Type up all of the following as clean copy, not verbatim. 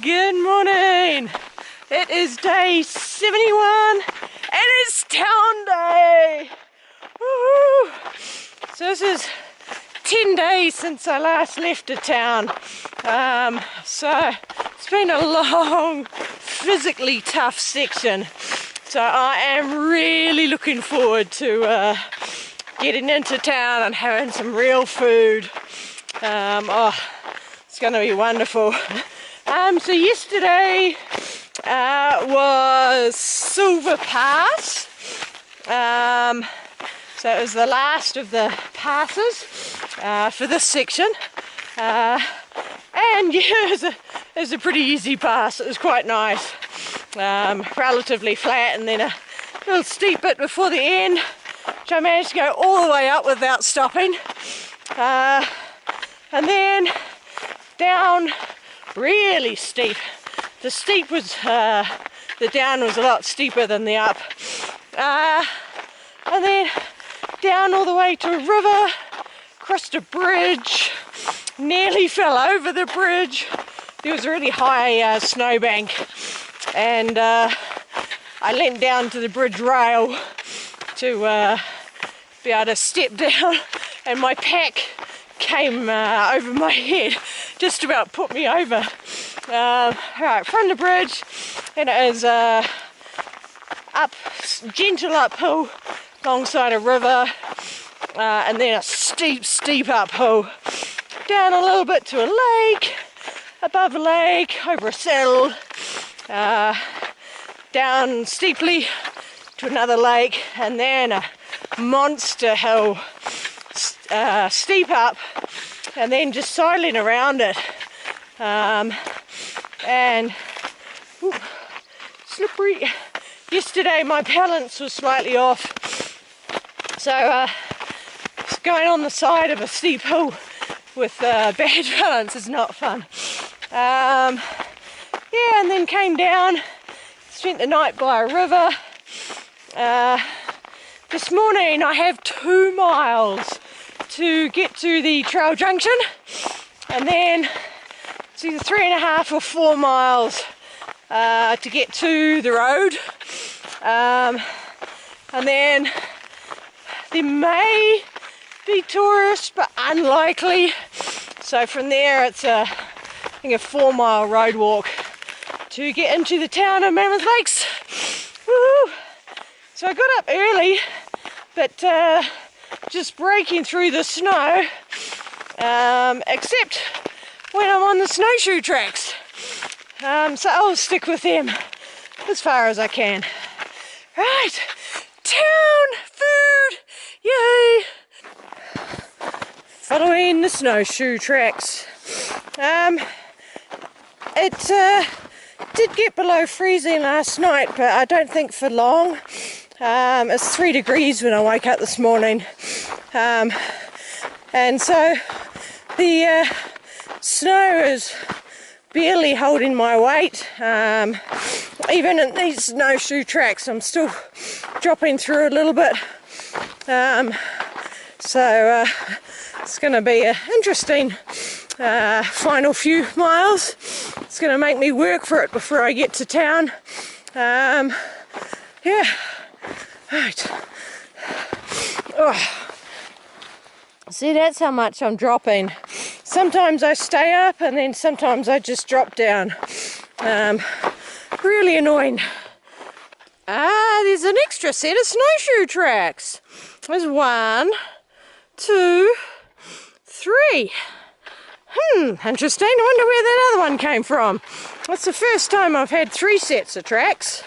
Good morning. It is day 71 and it's town day. Woo! So this is 10 days since I last left the town. So it's been a long, physically tough section. So I am really looking forward to getting into town and having some real food. It's going to be wonderful. So yesterday was Silver Pass. So it was the last of the passes for this section. And yeah, it was a pretty easy pass. It was quite nice. Relatively flat, and then a little steep bit before the end, which I managed to go all the way up without stopping. And then down really steep. The steep was, the down was a lot steeper than the up. And then down all the way to a river, crossed a bridge, nearly fell over the bridge. There was a really high snowbank, and I leant down to the bridge rail to be able to step down, and my pack came over my head, just about put me over. Right, from the bridge, and it is gentle uphill alongside a river, and then a steep uphill, down a little bit to a lake, above a lake, over a saddle, down steeply to another lake, and then a monster hill, steep up, and then just sidling around it, and ooh, slippery. Yesterday my balance was slightly off, so going on the side of a steep hill with bad balance is not fun. Yeah, and then came down, spent the night by a river. This morning I have 2 miles to get to the trail junction, and then it's either 3.5 or 4 miles to get to the road, and then there may be tourists, but unlikely. So from there it's I think a 4-mile road walk to get into the town of Mammoth Lakes. Woo! So I got up early, but just breaking through the snow, except when I'm on the snowshoe tracks. So I'll stick with them as far as I can. Right, town food, yay! Following the snowshoe tracks. It did get below freezing last night, but I don't think for long. It's 3 degrees when I woke up this morning, and so the snow is barely holding my weight. Even in these snowshoe tracks I'm still dropping through a little bit, so it's going to be an interesting final few miles. It's going to make me work for it before I get to town. Yeah. Right. Oh. See, that's how much I'm dropping. Sometimes I stay up and then sometimes I just drop down. Really annoying. There's an extra set of snowshoe tracks. There's 1, 2, 3. Interesting. I wonder where that other one came from. That's the first time I've had 3 sets of tracks.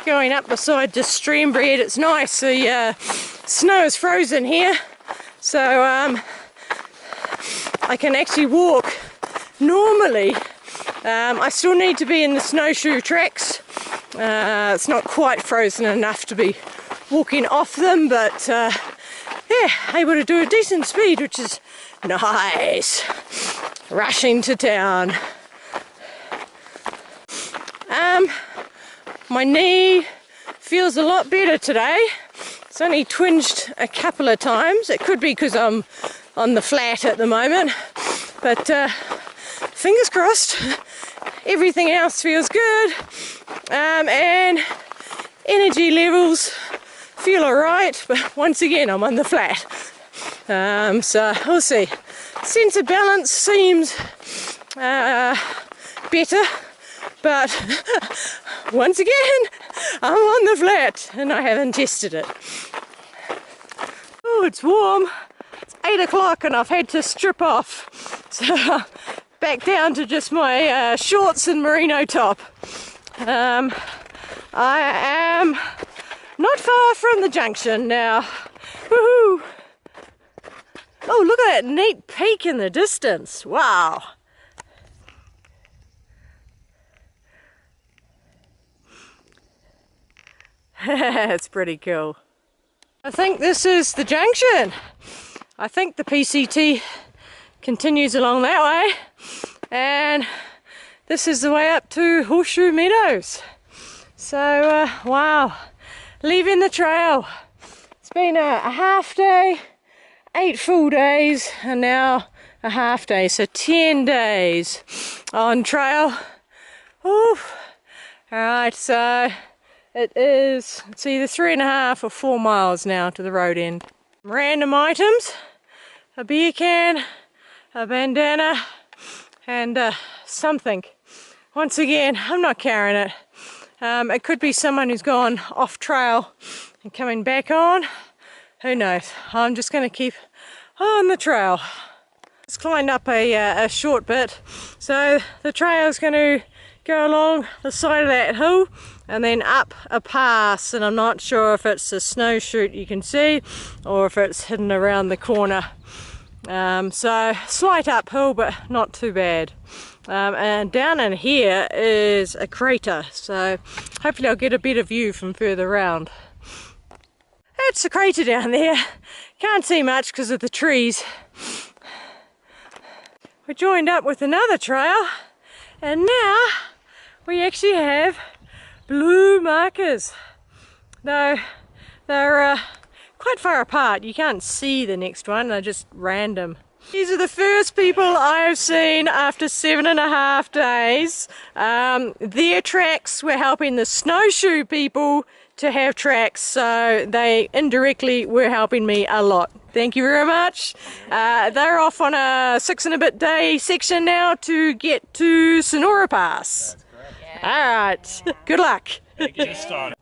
Going up beside the stream bed, it's nice. The snow is frozen here, so I can actually walk normally. I still need to be in the snowshoe tracks. It's not quite frozen enough to be walking off them, but yeah, able to do a decent speed, which is nice. Rushing to town. My knee feels a lot better today, It's only twinged a couple of times. It could be because I'm on the flat at the moment, but fingers crossed. Everything else feels good, and energy levels feel alright, but once again I'm on the flat. So we'll see. Sense of balance seems better, but once again I'm on the flat and I haven't tested it. Oh, it's warm. It's 8 o'clock and I've had to strip off, so back down to just my shorts and merino top. I am not far from the junction now. Woohoo! Oh, look at that neat peak in the distance. Wow. It's pretty cool. I think this is the junction. I think the PCT continues along that way, and this is the way up to Horseshoe Meadows. So, wow, leaving the trail. It's been a half day, 8 full days, and now a half day, so 10 days on trail. Oof. Alright, so it's either 3.5 or 4 miles now to the road end. Random items, a beer can, a bandana, and something. Once again, I'm not carrying it. It could be someone who's gone off trail and coming back on. Who knows? I'm just going to keep on the trail. Just climbed up a short bit, so the trail is going to go along the side of that hill and then up a pass, and I'm not sure if it's a snow chute you can see or if it's hidden around the corner. So slight uphill, but not too bad. And down in here is a crater, so hopefully I'll get a better view from further around. It's a crater down there. Can't see much because of the trees. We joined up with another trail, and now we actually have blue markers. Though they're quite far apart. You can't see the next one, they're just random. These are the first people I've seen after 7.5 days. Their tracks were helping the snowshoe people to have tracks, so they indirectly were helping me a lot. Thank you very much. They're off on a 6 and a bit day section now to get to Sonora Pass. That's correct. Yeah. All right, yeah. Good luck. Get started.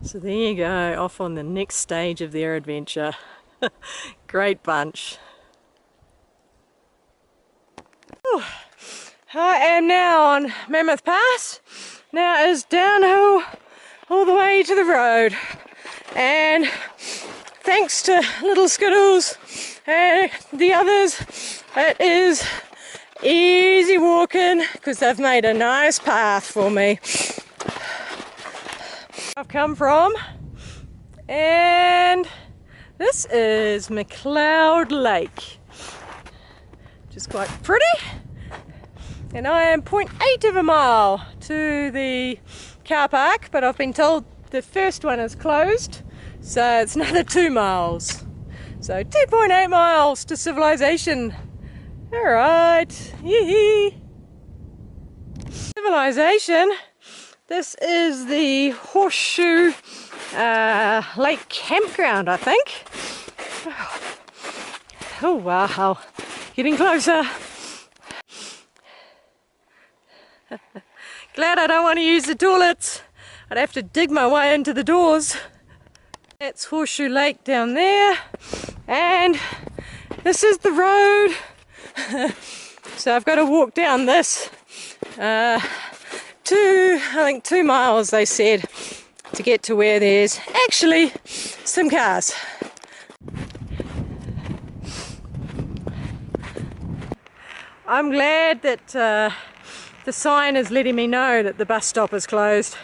So there you go, off on the next stage of their adventure. Great bunch. Whew. I am now on Mammoth Pass. Now it is downhill all the way to the road. And thanks to Little Skittles and the others, it is easy walking because they've made a nice path for me. I've come from, and this is McLeod Lake, which is quite pretty, and I am 0.8 of a mile to the car park, but I've been told the first one is closed, so it's another 2 miles, so 2.8 miles to civilization. Alright, yee. Civilization. This is the Horseshoe Lake Campground, I think. Oh wow, getting closer. Glad I don't want to use the toilets. I'd have to dig my way into the doors. That's Horseshoe Lake down there, and this is the road. So I've got to walk down this. I think 2 miles they said to get to where there's actually some cars. I'm glad that the sign is letting me know that the bus stop is closed.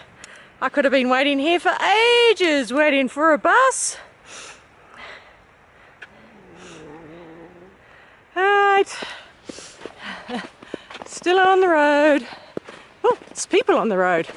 I could have been waiting here for ages waiting for a bus. Alright, still on the road. Oh, there's people on the road.